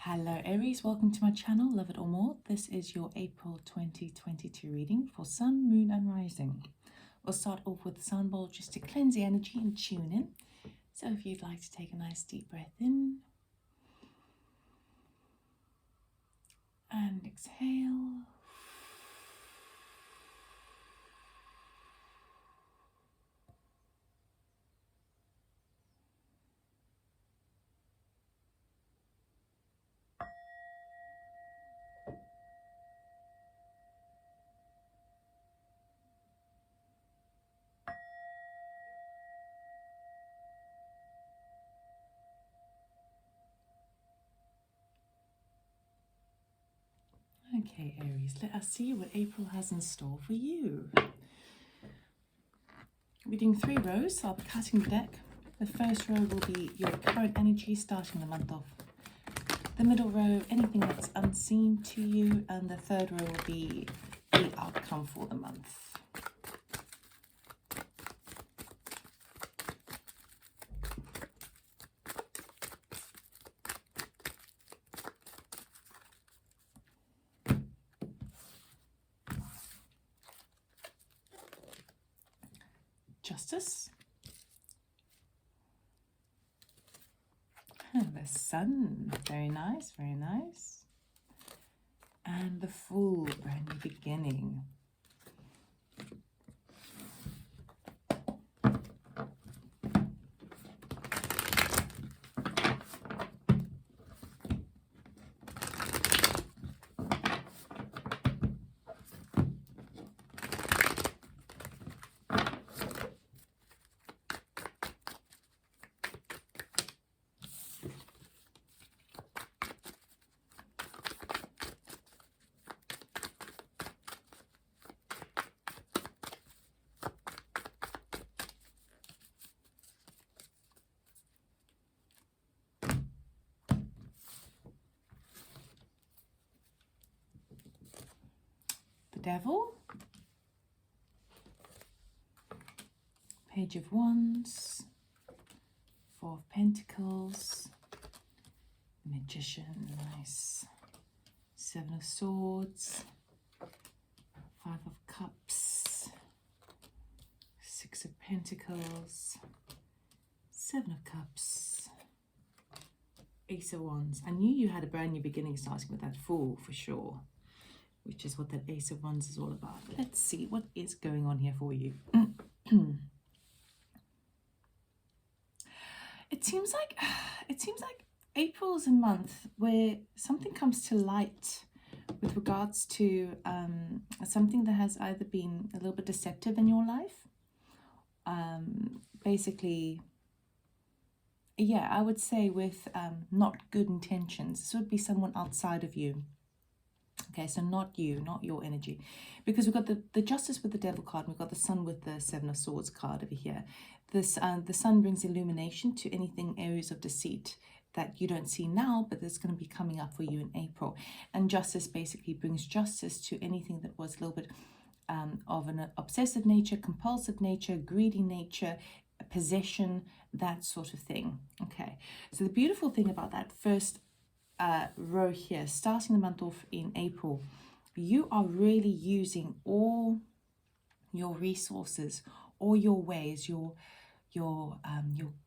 Hello Aries, welcome to my channel, love it or more. This is your April 2022 reading for Sun, Moon and Rising. We'll start off with the Sun Bowl just to cleanse the energy and tune in. So if you'd like to take a nice deep breath in and exhale. Okay Aries, let us see what April has in store for you. We're doing 3 rows, so I'll be cutting the deck. The first row will be your current energy starting the month off. The middle row, anything that's unseen to you, and the third row will be the outcome for the month. Justice. And the Sun, very nice, very nice. And the Fool, brand new beginning. Devil, Page of Wands, 4 of Pentacles, Magician, nice, 7 of Swords, 5 of Cups, 6 of Pentacles, 7 of Cups, Ace of Wands. I knew you had a brand new beginning starting with that Fool for sure, which is what that Ace of Wands is all about. Let's see what is going on here for you. It seems like April is a month where something comes to light with regards to something that has either been a little bit deceptive in your life. Basically, yeah, I would say with not good intentions. This would be someone outside of you. Okay, so not you, not your energy, because we've got the Justice with the Devil card, and we've got the Sun with the 7 of Swords card over here. This the Sun brings illumination to anything, areas of deceit that you don't see now, but that's going to be coming up for you in April. And Justice basically brings justice to anything that was a little bit of an obsessive nature, compulsive nature, greedy nature, possession, that sort of thing. Okay, so the beautiful thing about that first row here, starting the month off in April, you are really using all your resources, all your ways, your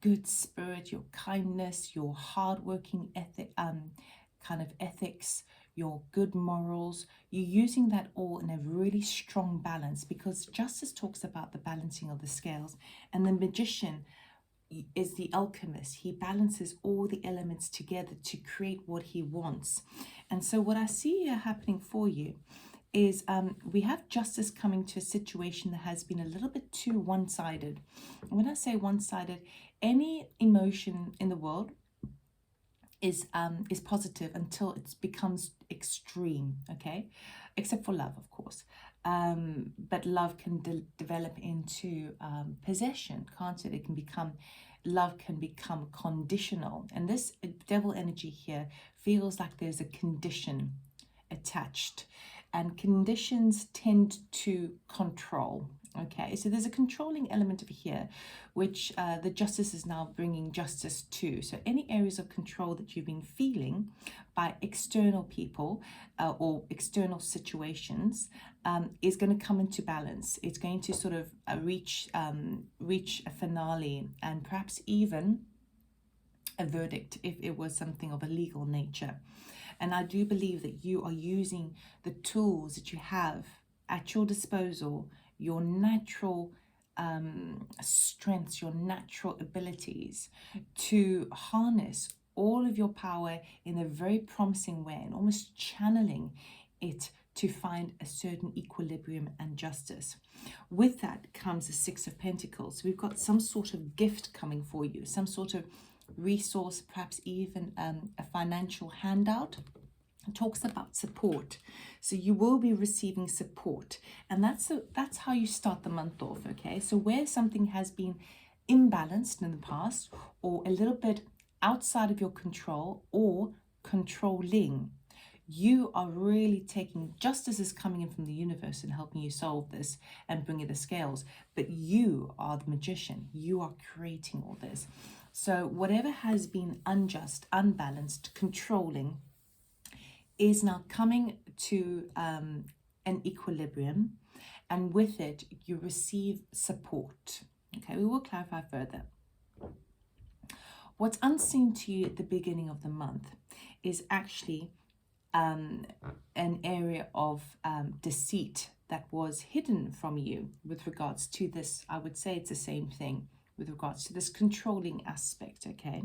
good spirit, your kindness, your hardworking kind of ethics, your good morals. You're using that all in a really strong balance, because Justice talks about the balancing of the scales, and the Magician is the alchemist. He balances all the elements together to create what he wants. And so what I see here happening for you is we have Justice coming to a situation that has been a little bit too one-sided. And when I say one-sided, any emotion in the world is positive until it becomes extreme, okay? Except for love, of course. But love can develop into possession, can't it? It can become, love can become conditional. And this Devil energy here feels like there's a condition attached. and conditions tend to control. Okay, so there's a controlling element over here, which the justice is now bringing justice to. So any areas of control that you've been feeling by external people or external situations is going to come into balance. It's going to sort of reach a finale, and perhaps even a verdict if it was something of a legal nature. And I do believe that you are using the tools that you have at your disposal, your natural strengths, your natural abilities, to harness all of your power in a very promising way, and almost channeling it to find a certain equilibrium and justice. With that comes the Six of Pentacles. We've got some sort of gift coming for you, some sort of resource, perhaps even a financial handout. It talks about support, so you will be receiving support, and that's how you start the month off. Okay, so where something has been imbalanced in the past, or a little bit outside of your control or controlling, you are really taking, justice is coming in from the universe and helping you solve this and bring it to scales, but you are the magician. You are creating all this. So whatever has been unjust, unbalanced, controlling is now coming to an equilibrium, and with it you receive support. Okay, we will clarify further. What's unseen to you at the beginning of the month is actually an area of deceit that was hidden from you with regards to this. I would say it's the same thing with regards to this controlling aspect, okay?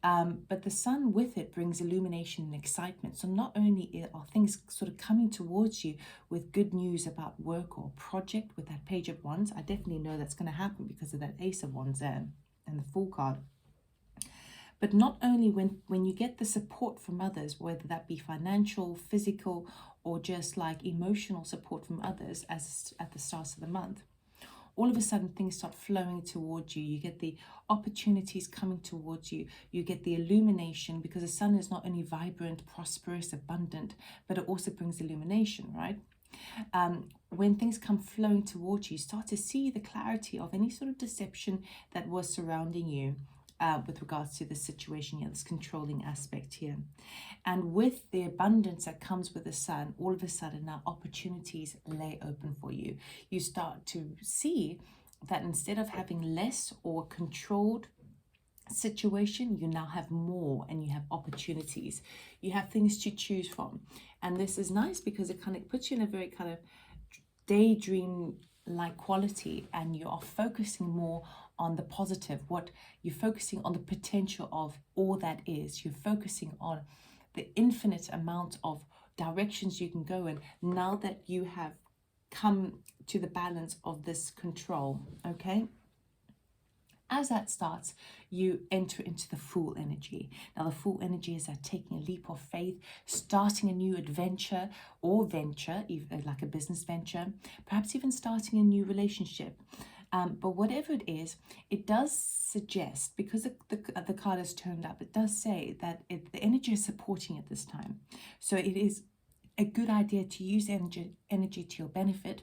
But the sun with it brings illumination and excitement. So not only are things sort of coming towards you with good news about work or project with that Page of Wands, I definitely know that's going to happen because of that Ace of Wands there and the Fool card. But not only when you get the support from others, whether that be financial, physical, or just like emotional support from others as at the start of the month, all of a sudden things start flowing towards you. You get the opportunities coming towards you. You get the illumination, because the sun is not only vibrant, prosperous, abundant, but it also brings illumination, right? When things come flowing towards you, you start to see the clarity of any sort of deception that was surrounding you. With regards to the situation here, this controlling aspect here. And with the abundance that comes with the sun, all of a sudden now opportunities lay open for you. You start to see that instead of having less or controlled situation, you now have more, and you have opportunities. You have things to choose from. And this is nice because it kind of puts you in a very kind of daydream like quality, and you are focusing more on the positive. What you're focusing on, the potential of all that is. You're focusing on the infinite amount of directions you can go in now that you have come to the balance of this control. Okay, as that starts, you enter into the Fool energy. Now, the Fool energy is that taking a leap of faith, starting a new adventure or venture, even like a business venture, perhaps even starting a new relationship. But whatever it is, it does suggest, because the card has turned up, it does say that the energy is supporting at this time. So it is a good idea to use energy to your benefit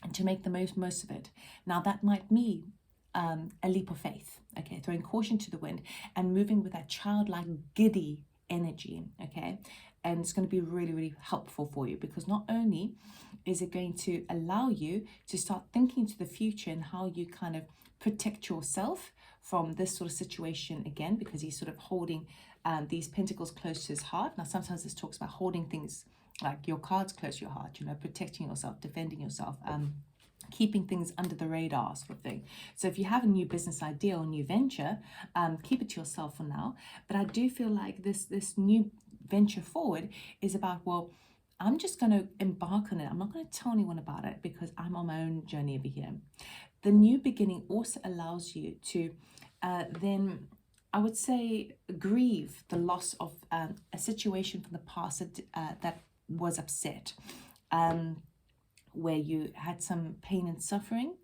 and to make the most of it. Now, that might mean a leap of faith, okay, throwing caution to the wind and moving with that childlike, giddy energy, okay? And it's going to be really, really helpful for you, because not only is it going to allow you to start thinking to the future and how you kind of protect yourself from this sort of situation again, because he's sort of holding these pentacles close to his heart. Now, sometimes this talks about holding things like your cards close to your heart, you know, protecting yourself, defending yourself, keeping things under the radar sort of thing. So if you have a new business idea or new venture, keep it to yourself for now. But I do feel like this new venture forward is about, well, I'm just going to embark on it. I'm not going to tell anyone about it because I'm on my own journey over here. The new beginning also allows you to then, I would say, grieve the loss of a situation from the past that was upset, where you had some pain and suffering.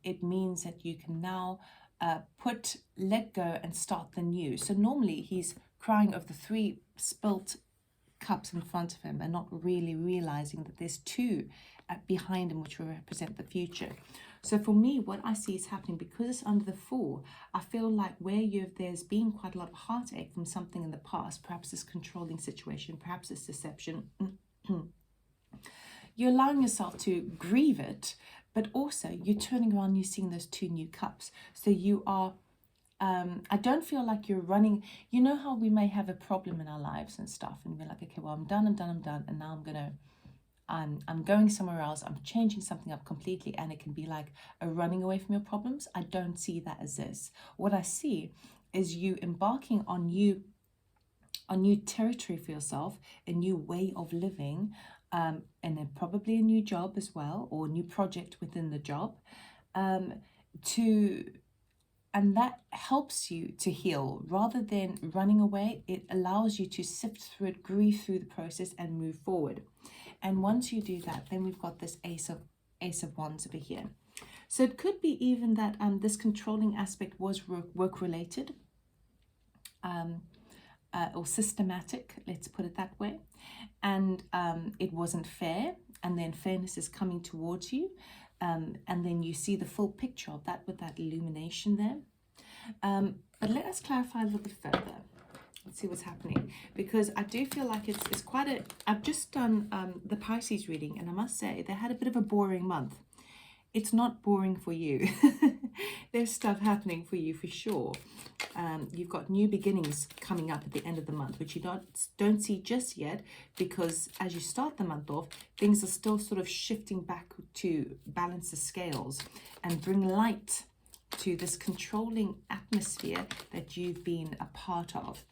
It means that you can now let go and start the new. So normally he's crying over the 3 spilt cups in front of him and not really realizing that there's two behind him which will represent the future. So for me, what I see is happening, because it's under the Fool, I feel like where there's been quite a lot of heartache from something in the past, perhaps this controlling situation, perhaps this deception, you're allowing yourself to grieve it, but also you're turning around, you're seeing those two new cups. So you are, I don't feel like you're running. You know how we may have a problem in our lives and stuff, and we're like, okay, well, I'm done, and now I'm going somewhere else, I'm changing something up completely, and it can be like a running away from your problems. I don't see that as this. What I see is you embarking on new territory for yourself, a new way of living, and then probably a new job as well, or a new project within the job, and that helps you to heal rather than running away. It allows you to sift through it, grieve through the process, and move forward. And once you do that, then we've got this Ace of Wands over here. So it could be even that this controlling aspect was work related, or systematic, let's put it that way, and it wasn't fair, and then fairness is coming towards you, and then you see the full picture of that with that illumination there. But let us clarify a little bit further. Let's see what's happening, because I do feel like it's quite a, I've just done the Pisces reading, and I must say they had a bit of a boring month. It's not boring for you. There's stuff happening for you for sure. You've got new beginnings coming up at the end of the month, which you don't see just yet, because as you start the month off, things are still sort of shifting back to balance the scales and bring light to this controlling atmosphere that you've been a part of.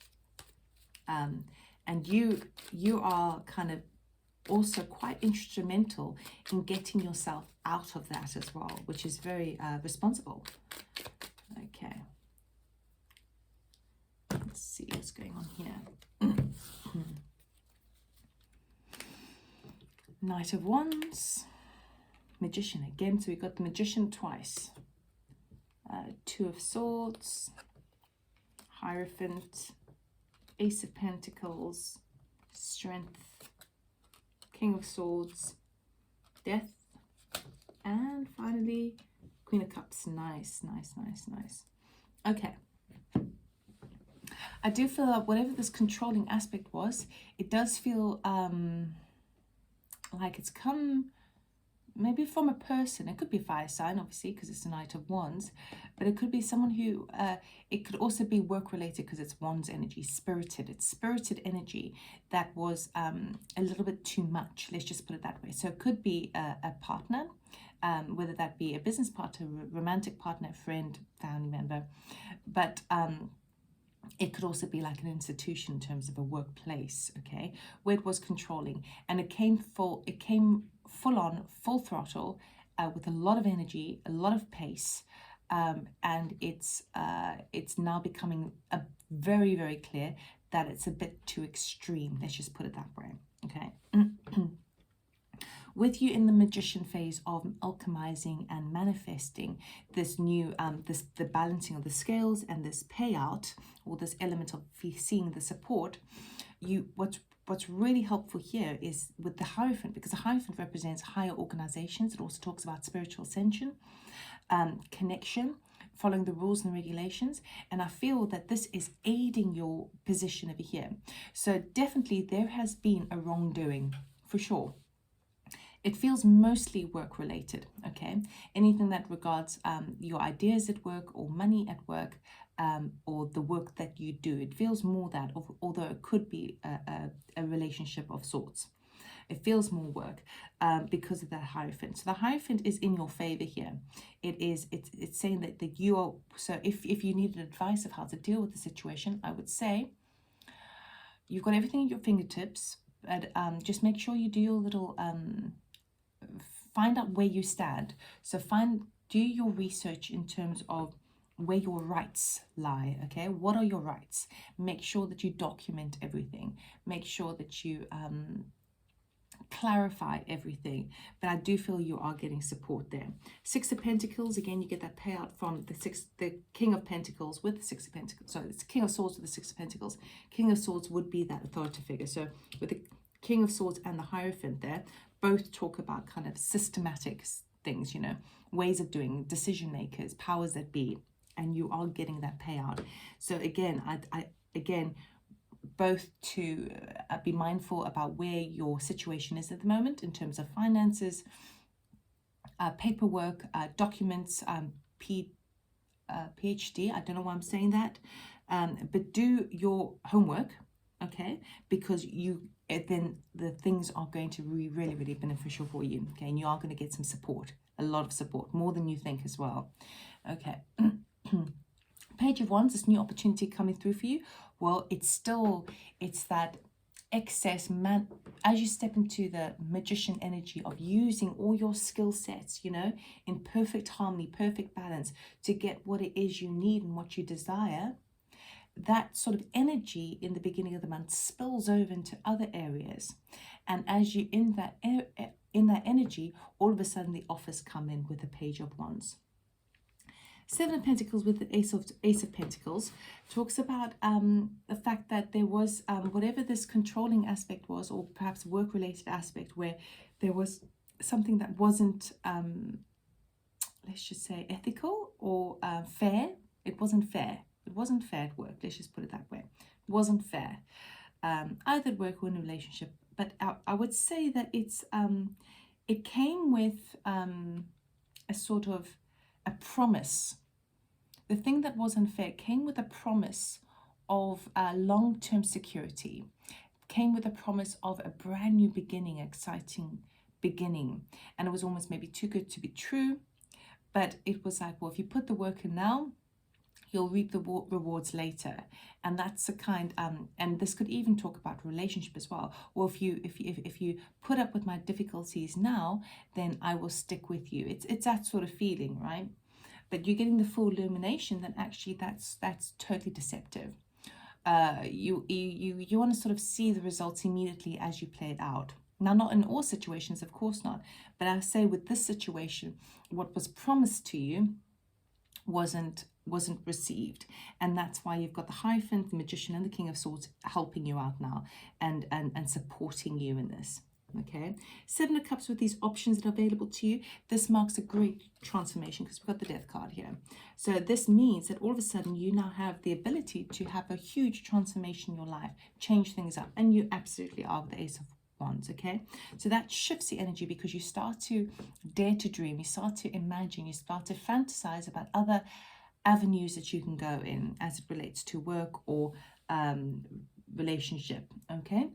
And you are kind of also quite instrumental in getting yourself out of that as well, which is very responsible. Okay, let's see what's going on here. Knight of Wands, Magician again, so we got the Magician twice. Two of Swords, Hierophant, Ace of Pentacles, Strength, King of Swords, Death, and finally Queen of Cups. Nice. Okay, I do feel like whatever this controlling aspect was, it does feel like it's come maybe from a person. It could be a fire sign, obviously, because it's a Knight of Wands, but it could be someone who, it could also be work related, because it's Wands energy, spirited. It's spirited energy that was a little bit too much, let's just put it that way. So it could be a partner, whether that be a business partner, romantic partner, friend, family member, but it could also be like an institution in terms of a workplace, okay, where it was controlling, and it came full on, full throttle, with a lot of energy, a lot of pace, and it's now becoming very, very clear that it's a bit too extreme. Let's just put it that way, okay. With you in the Magician phase of alchemizing and manifesting this new, the balancing of the scales and this payout, or this element of seeing the support, what's really helpful here is with the Hierophant, because the Hierophant represents higher organizations. It also talks about spiritual ascension, connection, following the rules and regulations, and I feel that this is aiding your position over here. So definitely there has been a wrongdoing, for sure. It feels mostly work related, okay? Anything that regards your ideas at work, or money at work, or the work that you do. It feels more that, although it could be a relationship of sorts. It feels more work because of that Hierophant. So the Hierophant is in your favor here. It's saying that you are, so if you needed advice of how to deal with the situation, I would say you've got everything at your fingertips, but just make sure you do your little, find out where you stand. So do your research in terms of where your rights lie, okay? What are your rights? Make sure that you document everything. Make sure that you clarify everything, but I do feel you are getting support there. Six of Pentacles, again, you get that payout from the King of Pentacles with the Six of Pentacles. So it's King of Swords with the Six of Pentacles. King of Swords would be that authoritative figure. So with the King of Swords and the Hierophant there, both talk about kind of systematic things, you know, ways of doing, decision makers, powers that be, and you are getting that payout. So again, again, both to be mindful about where your situation is at the moment in terms of finances, paperwork, documents, PhD. I don't know why I'm saying that, but do your homework, okay? Because then the things are going to be really, really beneficial for you, okay? And you are going to get some support, a lot of support, more than you think as well, okay? Page of Wands, this new opportunity coming through for you. Well, it's that excess man as you step into the magician energy of using all your skill sets, you know, in perfect harmony, perfect balance to get what it is you need and what you desire. That sort of energy in the beginning of the month spills over into other areas, and as you in that energy, all of a sudden the offers come in with the Page of Wands. Seven of Pentacles with the Ace of Pentacles talks about the fact that there was whatever this controlling aspect was, or perhaps work-related aspect, where there was something that wasn't, let's just say, ethical or fair. It wasn't fair. It wasn't fair at work. Let's just put it that way. It wasn't fair, either at work or in a relationship. But I would say that it came with a sort of a promise. The thing that was unfair came with a promise of long-term security, came with a promise of a brand new beginning, exciting beginning. And it was almost maybe too good to be true, but it was like, well, if you put the work in now, you'll reap the rewards later. And that's a kind, and this could even talk about relationship as well. Or if you put up with my difficulties now, then I will stick with you. It's that sort of feeling, right? But you're getting the full illumination that actually that's totally deceptive. You want to sort of see the results immediately as you play it out. Now, not in all situations, of course not. But I say with this situation, what was promised to you wasn't received, and that's why you've got the Hierophant, the Magician, and the King of Swords helping you out now and supporting you in this. Okay, Seven of Cups with these options that are available to you. This marks a great transformation because we've got the Death card here. So this means that all of a sudden you now have the ability to have a huge transformation in your life, change things up, and you absolutely are with the Ace of Wands. Okay, so that shifts the energy because you start to dare to dream, you start to imagine, you start to fantasize about other avenues that you can go in as it relates to work or relationship. Okay.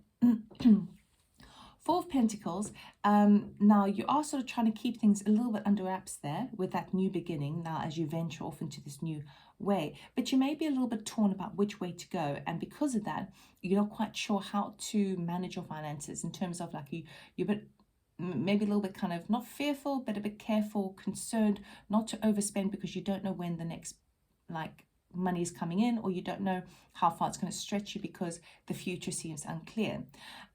Four of Pentacles, now you are sort of trying to keep things a little bit under wraps there with that new beginning now as you venture off into this new way, but you may be a little bit torn about which way to go, and because of that you're not quite sure how to manage your finances in terms of like you're a bit, maybe a little bit kind of not fearful but a bit careful, concerned not to overspend because you don't know when the next like money is coming in, or you don't know how far it's going to stretch you because the future seems unclear.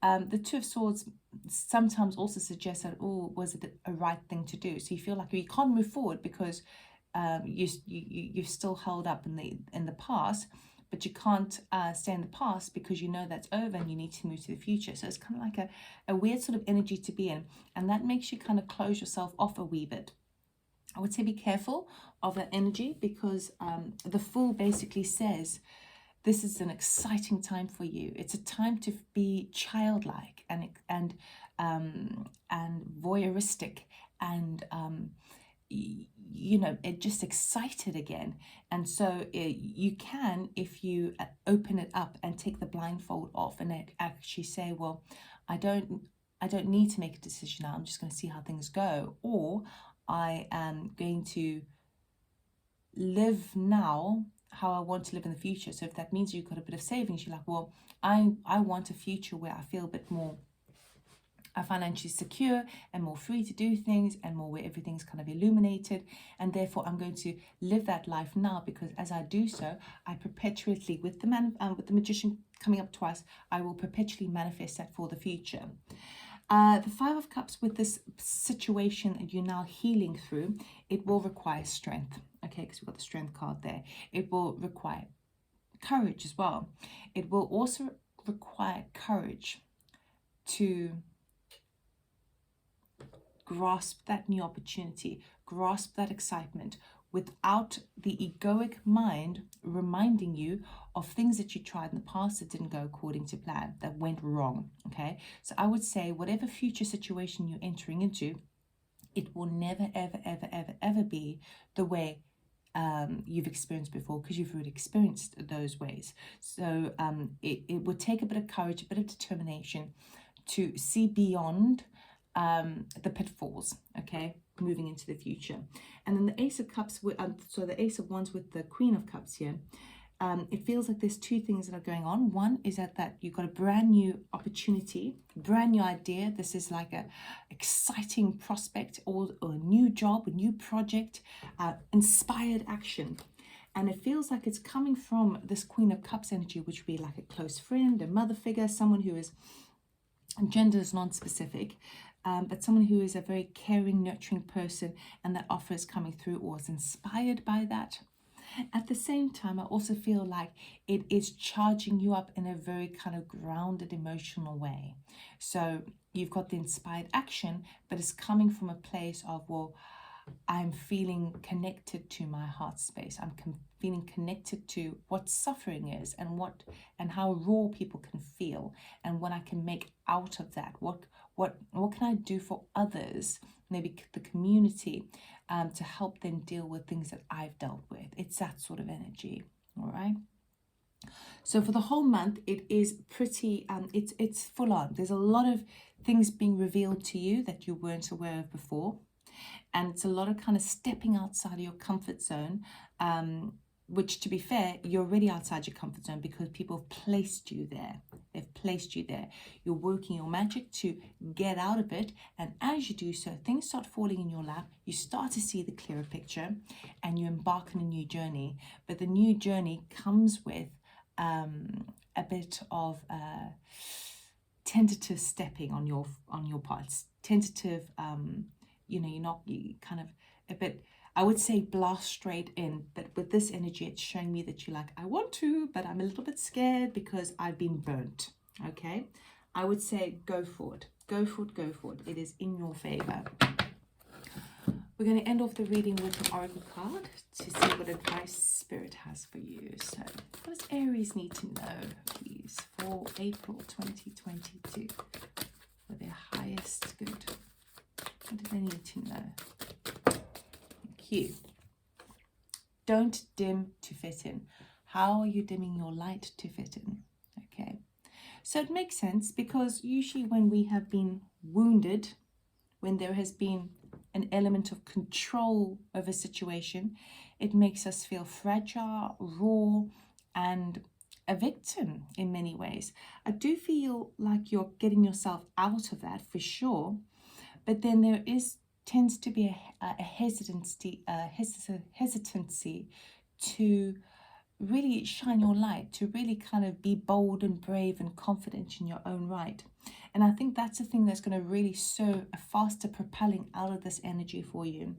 The Two of Swords sometimes also suggests that, oh, was it a right thing to do? So you feel like you can't move forward because you're still held up in the past, but you can't stay in the past because you know that's over and you need to move to the future. So it's kind of like a weird sort of energy to be in, and that makes you kind of close yourself off a wee bit. I would say be careful of that energy because the Fool basically says this is an exciting time for you. It's a time to be childlike and voyeuristic and you know, just excited again. And so you can, if you open it up and take the blindfold off and actually say, well, I don't need to make a decision now. I'm just going to see how things go, or I am going to live now how I want to live in the future. So if that means you've got a bit of savings, you're like, well, I want a future where I feel a bit more financially secure and more free to do things and more where everything's kind of illuminated, and therefore I'm going to live that life now, because as I do so, I perpetually, with the Magician coming up twice, I will perpetually manifest that for the future. The Five of Cups with this situation that you're now healing through, it will require strength, okay, because we've got the Strength card there. It will require courage as well. It will also require courage to grasp that new opportunity, grasp that excitement without the egoic mind reminding you of things that you tried in the past that didn't go according to plan, that went wrong, okay? So I would say whatever future situation you're entering into, it will never, ever, ever, ever, ever be the way you've experienced before, because you've already experienced those ways. So it would take a bit of courage, a bit of determination to see beyond the pitfalls, okay, moving into the future. And then the Ace of Cups, so the Ace of Wands with the Queen of Cups here, it feels like there's two things that are going on. One is that you've got a brand new opportunity, brand new idea. This is like a exciting prospect or a new job, a new project, inspired action. And it feels like it's coming from this Queen of Cups energy, which would be like a close friend, a mother figure, someone who is, gender is non-specific, but someone who is a very caring, nurturing person, and that offer is coming through or is inspired by that. At the same time, I also feel like it is charging you up in a very kind of grounded, emotional way. So you've got the inspired action, but it's coming from a place of, well, I'm feeling connected to my heart space. I'm feeling connected to what suffering is and how raw people can feel and what I can make out of that. What can I do for others, maybe the community, to help them deal with things that I've dealt with. It's that sort of energy, all right? So for the whole month, it is pretty, it's full on. There's a lot of things being revealed to you that you weren't aware of before. And it's a lot of kind of stepping outside of your comfort zone, which, to be fair, you're already outside your comfort zone because people have placed you there. They've placed you there. You're working your magic to get out of it. And as you do so, things start falling in your lap. You start to see the clearer picture and you embark on a new journey. But the new journey comes with a bit of tentative stepping on your parts. Tentative, you kind of a bit, I would say blast straight in, but with this energy, it's showing me that you're like, I want to, but I'm a little bit scared because I've been burnt, okay? I would say go for it. Go for it, go for it. It is in your favor. We're going to end off the reading with an oracle card to see what advice Spirit has for you. So what does Aries need to know, please, for April 2022 for their highest good? What do they need to know? Thank you. Don't dim to fit in. How are you dimming your light to fit in? Okay. So it makes sense because usually when we have been wounded, when there has been an element of control over a situation, it makes us feel fragile, raw, and a victim in many ways. I do feel like you're getting yourself out of that for sure. But then there tends to be a hesitancy to really shine your light, to really kind of be bold and brave and confident in your own right. And I think that's the thing that's going to really serve a faster propelling out of this energy for you.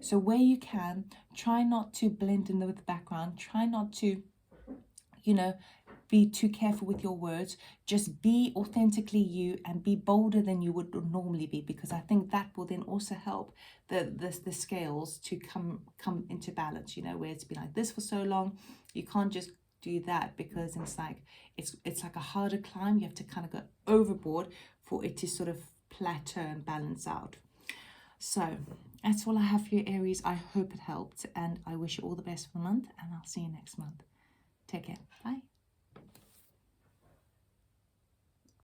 So where you can, try not to blend in with the background. Try not to, be too careful with your words. Just be authentically you and be bolder than you would normally be, because I think that will then also help the scales to come into balance, where it's been like this for so long. You can't just do that because it's like a harder climb. You have to kind of go overboard for it to sort of plateau and balance out. So that's all I have for you, Aries. I hope it helped and I wish you all the best for the month, and I'll see you next month. Take care. Bye.